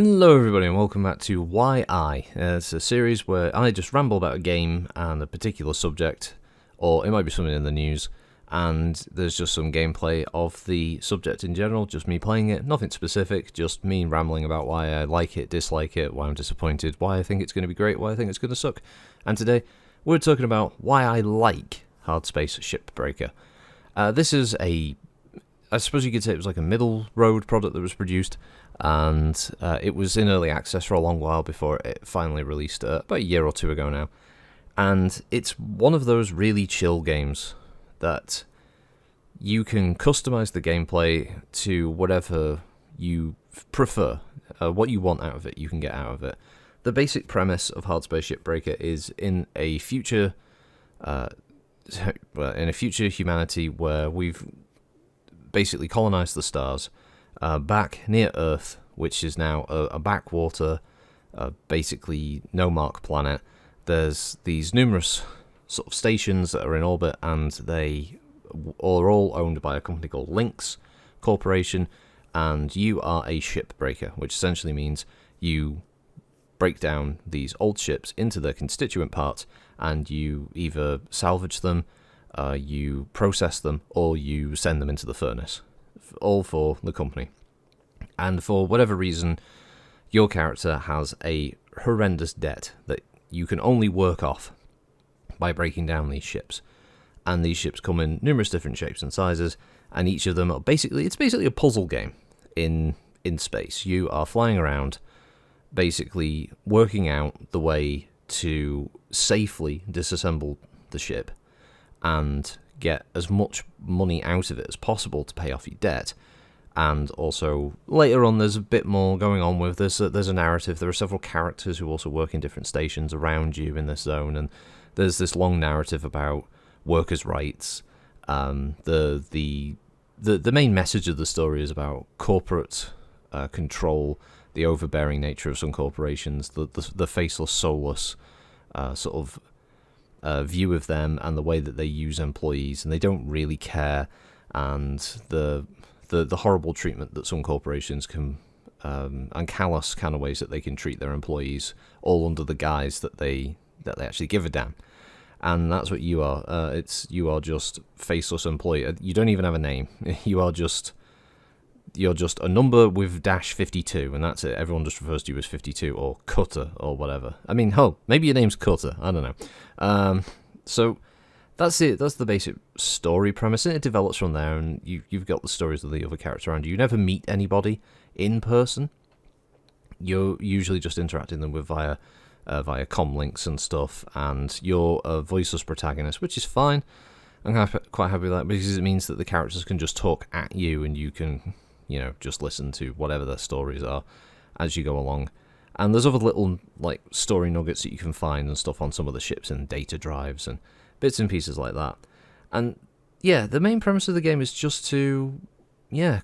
Hello everybody and welcome back to Why I. It's a series where I just ramble about a game and a particular subject, or it might be something in the news, and there's just some gameplay of the subject in general, just me playing it, nothing specific, just me rambling about why I like it, dislike it, why I'm disappointed, why I think it's going to be great, why I think it's going to suck. And today we're talking about why I like Hardspace Shipbreaker. This is I suppose you could say it was like a middle road product that was produced, and it was in early access for a long while before it finally released about a year or two ago now. And it's one of those really chill games that you can customize the gameplay to whatever you prefer. What you want out of it, you can get out of it. The basic premise of Hardspace Shipbreaker is in a future humanity where we've basically colonized the stars, back near Earth, which is now a backwater, basically no-mark planet. There's these numerous sort of stations that are in orbit, and they are all owned by a company called Lynx Corporation, and you are a shipbreaker, which essentially means you break down these old ships into their constituent parts, and you either salvage them, you process them, or you send them into the furnace, all for the company. And for whatever reason, your character has a horrendous debt that you can only work off by breaking down these ships. And these ships come in numerous different shapes and sizes, and each of them are basically a puzzle game in space. You are flying around, basically working out the way to safely disassemble the ship and get as much money out of it as possible to pay off your debt. And also, later on, there's a bit more going on with this. There's a narrative. There are several characters who also work in different stations around you in this zone, and there's this long narrative about workers' rights. The main message of the story is about corporate control, the overbearing nature of some corporations, the faceless, soulless sort of view of them, and the way that they use employees, and they don't really care, and the horrible treatment that some corporations can, and callous kind of ways that they can treat their employees, all under the guise that they actually give a damn. And that's what you are. You are just faceless employee. You don't even have a name. You're just a number with -52, and that's it. Everyone just refers to you as 52 or Cutter or whatever. I mean, maybe your name's Cutter. I don't know. So that's it. That's the basic story premise, and it develops from there. And you've got the stories of the other characters around you. You never meet anybody in person. You're usually just interacting them with via comm links and stuff. And you're a voiceless protagonist, which is fine. I'm quite happy with that, because it means that the characters can just talk at you, and you can, just listen to whatever their stories are as you go along. And there's other little like story nuggets that you can find and stuff on some of the ships and data drives and bits and pieces like that. And yeah, the main premise of the game is just to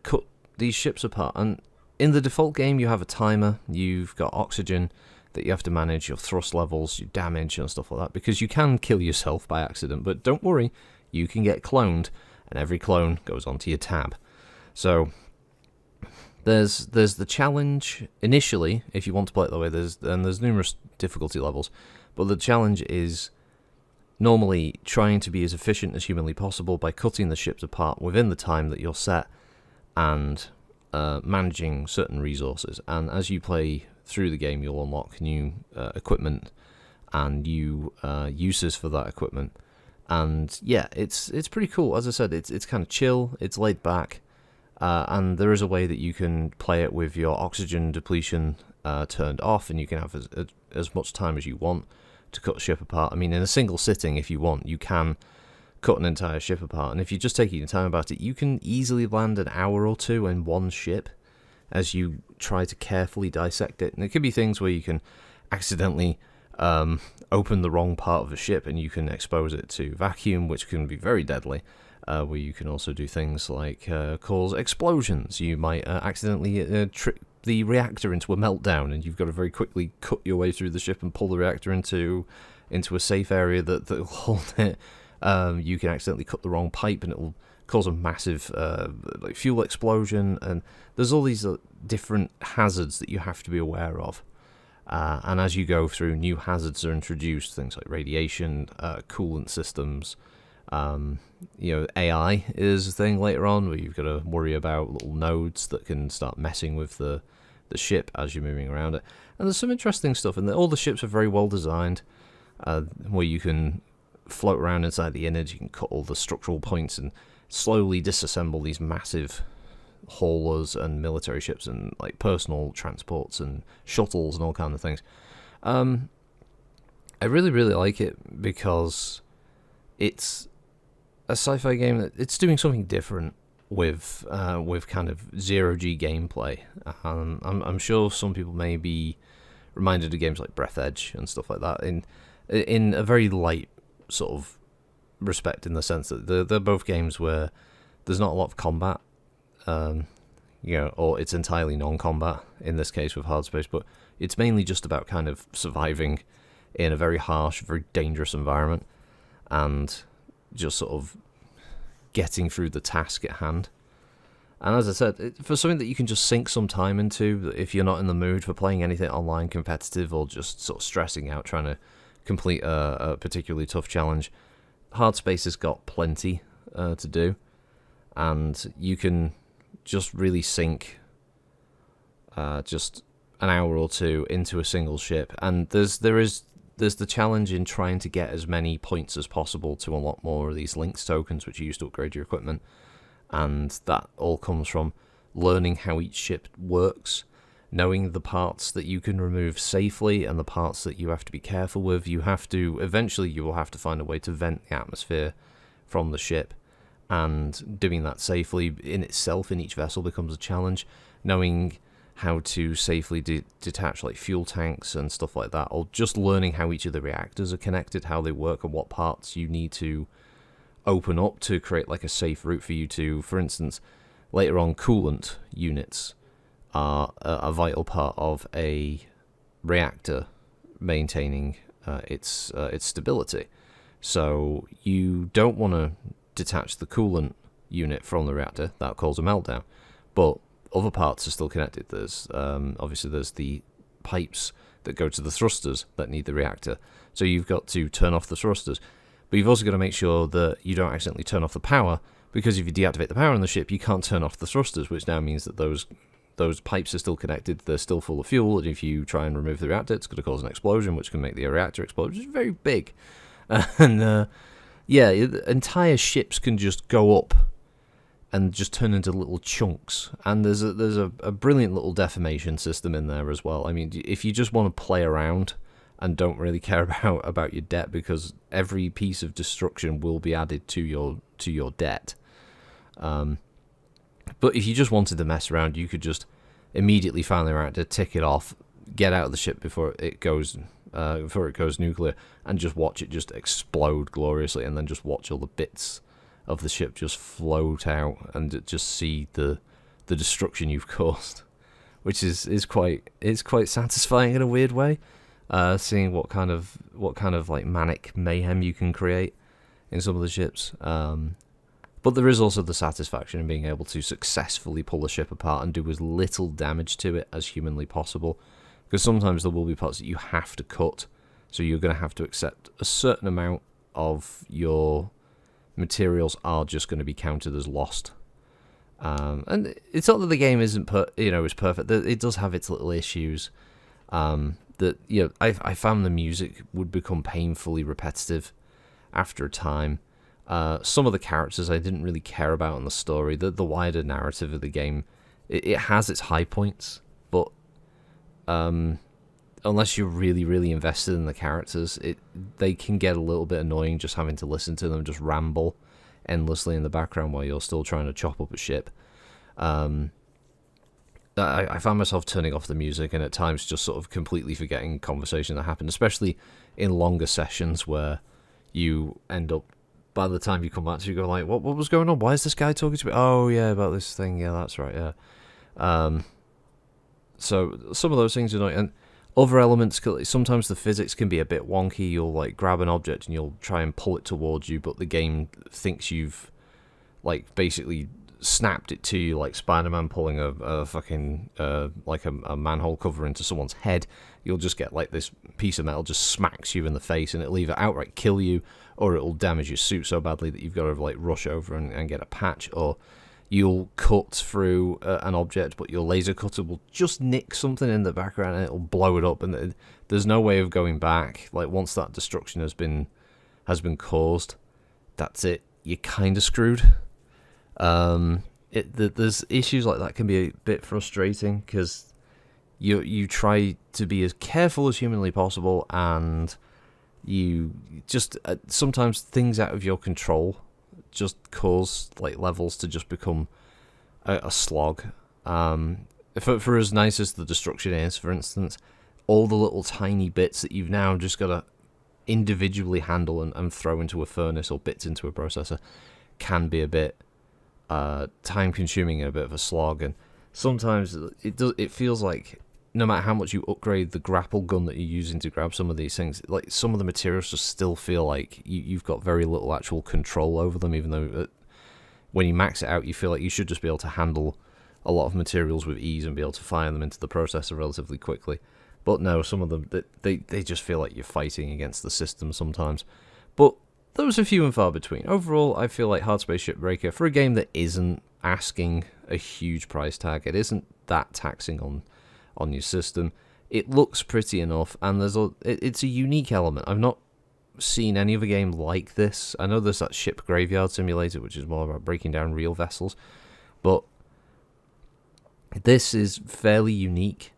cut these ships apart. And in the default game, you have a timer. You've got oxygen that you have to manage, your thrust levels, your damage and stuff like that, because you can kill yourself by accident. But don't worry, you can get cloned, and every clone goes onto your tab. So there's the challenge initially, if you want to play it that way. There's numerous difficulty levels, but the challenge is normally trying to be as efficient as humanly possible by cutting the ships apart within the time that you're set, and managing certain resources. And as you play through the game, you'll unlock new equipment and new uses for that equipment. And yeah, it's pretty cool. As I said, it's kind of chill, it's laid back, and there is a way that you can play it with your oxygen depletion turned off, and you can have as much time as you want to cut a ship apart. I mean, in a single sitting, if you want, you can cut an entire ship apart, and if you're just taking your time about it, you can easily land an hour or two in one ship as you try to carefully dissect it. And it could be things where you can accidentally open the wrong part of a ship, and you can expose it to vacuum, which can be very deadly. Where you can also do things like cause explosions. You might accidentally trick the reactor into a meltdown, and you've got to very quickly cut your way through the ship and pull the reactor into a safe area that will hold it. You can accidentally cut the wrong pipe, and it will cause a massive like fuel explosion, and there's all these different hazards that you have to be aware of. And as you go through, new hazards are introduced, things like radiation, coolant systems. AI is a thing later on where you've got to worry about little nodes that can start messing with the ship as you're moving around it. And there's some interesting stuff, and all the ships are very well designed, where you can float around inside the innards, you can cut all the structural points and slowly disassemble these massive haulers and military ships and like personal transports and shuttles and all kinds of things. I really, really like it because it's a sci-fi game that it's doing something different with kind of zero-G gameplay. I'm sure some people may be reminded of games like Breath Edge and stuff like that in a very light sort of respect, in the sense that they're both games where there's not a lot of combat, or it's entirely non-combat in this case with Hardspace, but it's mainly just about kind of surviving in a very harsh, very dangerous environment and just sort of getting through the task at hand. And as I said, for something that you can just sink some time into, if you're not in the mood for playing anything online competitive or just sort of stressing out trying to complete a particularly tough challenge, Hardspace has got plenty to do, and you can just really sink just an hour or two into a single ship. And there's the challenge in trying to get as many points as possible to unlock more of these links tokens, which you use to upgrade your equipment. And that all comes from learning how each ship works, knowing the parts that you can remove safely and the parts that you have to be careful with. You will have to find a way to vent the atmosphere from the ship, and doing that safely in itself in each vessel becomes a challenge. Knowing how to safely detach like fuel tanks and stuff like that, or just learning how each of the reactors are connected, how they work, and what parts you need to open up to create like a safe route for you to, for instance, later on, coolant units are a vital part of a reactor maintaining its stability. So you don't want to detach the coolant unit from the reactor. That causes a meltdown. But other parts are still connected. There's obviously there's the pipes that go to the thrusters that need the reactor. So you've got to turn off the thrusters. But you've also got to make sure that you don't accidentally turn off the power, because if you deactivate the power on the ship, you can't turn off the thrusters, which now means that those pipes are still connected, they're still full of fuel, and if you try and remove the reactor, it's going to cause an explosion, which can make the reactor explode, which is very big. And entire ships can just go up and just turn into little chunks. And there's a brilliant little deformation system in there as well. I mean, if you just want to play around and don't really care about your debt, because every piece of destruction will be added to your debt. But if you just wanted to mess around, you could just immediately find the reactor, tick it off, get out of the ship before it goes nuclear, and just watch it just explode gloriously, and then just watch all the bits of the ship just float out, and just see the destruction you've caused, which is quite satisfying in a weird way. Seeing what kind of like manic mayhem you can create in some of the ships. But there is also the satisfaction in being able to successfully pull a ship apart and do as little damage to it as humanly possible. Because sometimes there will be parts that you have to cut, so you're going to have to accept a certain amount of your materials are just going to be counted as lost. And it's not that the game isn't is perfect. It does have its little issues. I found the music would become painfully repetitive after a time. Some of the characters I didn't really care about in the story. The wider narrative of the game, it has its high points, but unless you're really, really invested in the characters, they can get a little bit annoying just having to listen to them just ramble endlessly in the background while you're still trying to chop up a ship. I found myself turning off the music and at times just sort of completely forgetting conversation that happened, especially in longer sessions where you end up, by the time you come back to you go like, what was going on? Why is this guy talking to me? Oh yeah, about this thing. Yeah, that's right. Yeah. So some of those things are annoying. And other elements, sometimes the physics can be a bit wonky. You'll like grab an object and you'll try and pull it towards you, but the game thinks you've like basically snapped it to you like Spider-Man pulling a fucking like a manhole cover into someone's head. You'll just get like this piece of metal just smacks you in the face, and it'll either outright kill you, or it'll damage your suit so badly that you've got to like rush over and get a patch, or you'll cut through an object, but your laser cutter will just nick something in the background and it'll blow it up, and there's no way of going back. Like once that destruction has been caused, that's it. You're kind of screwed. There's issues like that can be a bit frustrating because you try to be as careful as humanly possible, and you just sometimes things out of your control just cause like levels to just become a slog. For as nice as the destruction is, for instance, all the little tiny bits that you've now just got to individually handle and throw into a furnace or bits into a processor can be a bit time consuming and a bit of a slog. And sometimes it feels like no matter how much you upgrade the grapple gun that you're using to grab some of these things, like some of the materials just still feel like you've got very little actual control over them, even though when you max it out, you feel like you should just be able to handle a lot of materials with ease and be able to fire them into the processor relatively quickly. But no, some of them, they just feel like you're fighting against the system sometimes. But those are few and far between. Overall, I feel like Hardspace Shipbreaker, for a game that isn't asking a huge price tag, it isn't that taxing on your system, it looks pretty enough, and it's a unique element. I've not seen any other game like this. I know there's that ship graveyard simulator, which is more about breaking down real vessels, but this is fairly unique.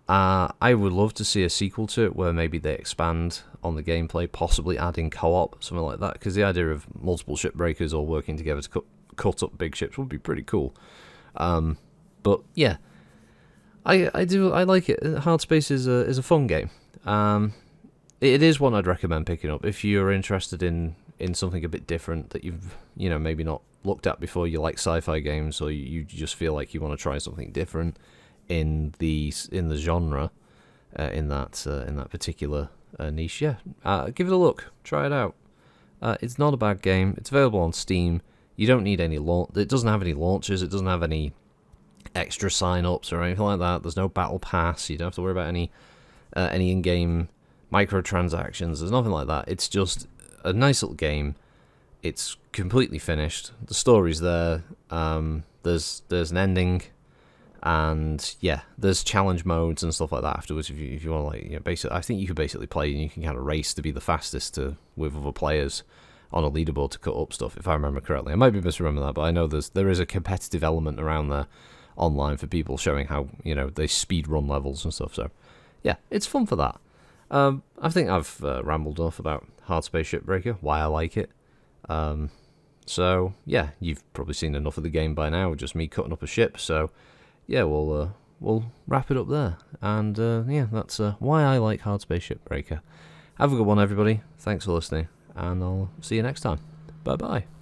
I would love to see a sequel to it where maybe they expand on the gameplay, possibly adding co-op, something like that, because the idea of multiple shipbreakers all working together to cut up big ships would be pretty cool. But yeah, I like it. Hardspace is a fun game. It is one I'd recommend picking up if you're interested in something a bit different that you've maybe not looked at before. You like sci-fi games, or you just feel like you want to try something different in the genre, in that particular niche. Yeah, give it a look. Try it out. It's not a bad game. It's available on Steam. You don't need any launch. It doesn't have any launches. It doesn't have any extra sign-ups or anything like that. There's no battle pass. You don't have to worry about any in-game microtransactions. There's nothing like that. It's just a nice little game. It's completely finished. The story's there. There's an ending, and yeah, there's challenge modes and stuff like that afterwards. If you want to basically, I think you can basically play and you can kind of race to be the fastest with other players on a leaderboard to cut up stuff, if I remember correctly. I might be misremembering that, but I know there is a competitive element around there online for people showing how they speed run levels and stuff. So yeah, it's fun for that. I think I've rambled enough about Hardspace Shipbreaker, why I like it. So yeah, you've probably seen enough of the game by now, just me cutting up a ship. So yeah, we'll wrap it up there. And yeah, that's why I like Hardspace Shipbreaker. Have a good one, everybody. Thanks for listening, and I'll see you next time. Bye bye.